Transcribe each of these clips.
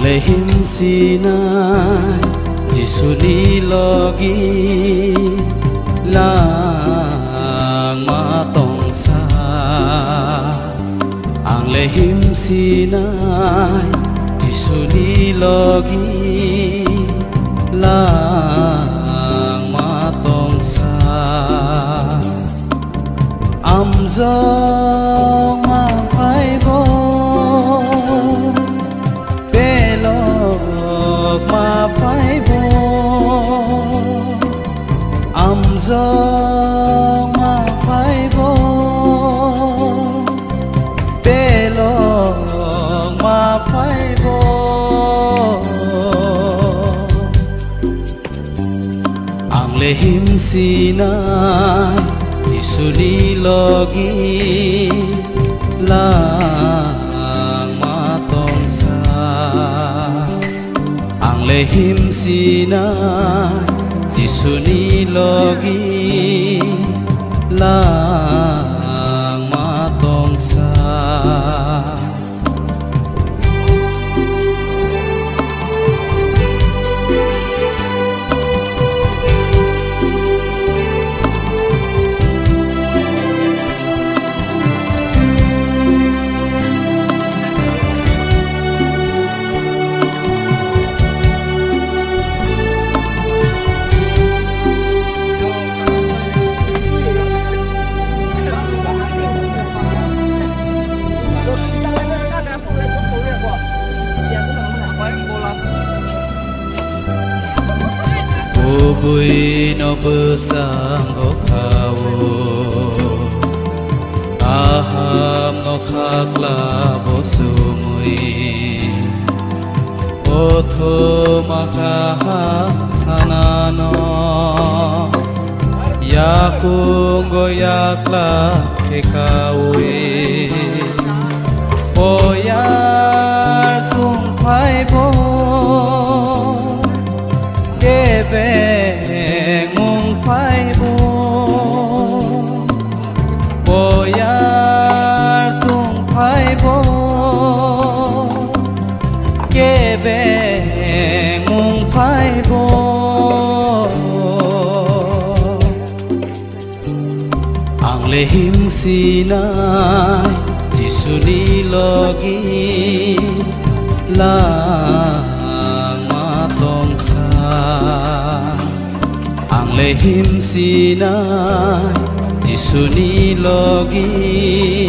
lehim sinai jisuni logi lang matong sa ang lehim sinai jisuni logi lang matong sa amzong mapai bo mapai bo amzong mapai bo belong mapai bo ang lehim sinai disuni logi lang matong sa ang lehim sinai jisuni logi lang matong sa Bui no besanggo kawo taham no kakla bosumui otho makaha sanano yakunggo yakla kekawi oyar tung pai bo beng mung phai bo boyar tung phai bo ke beng mung phai bo ang lehim sinai jisuni logi lang matong sa ang lehim sinai jisuni logi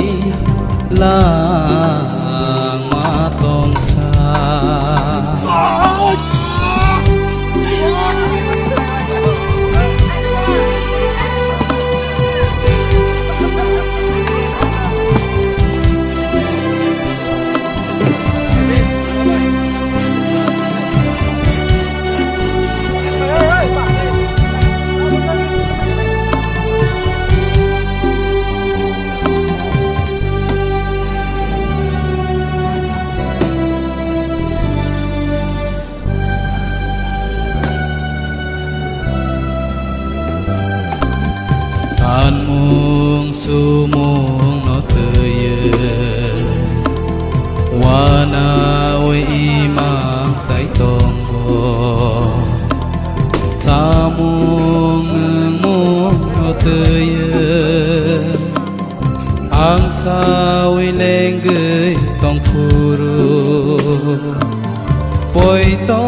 lang matong sa mung sumung no teye wana we imang sai tonggo samung mung no teye ang sa we lenggei tong puru poi to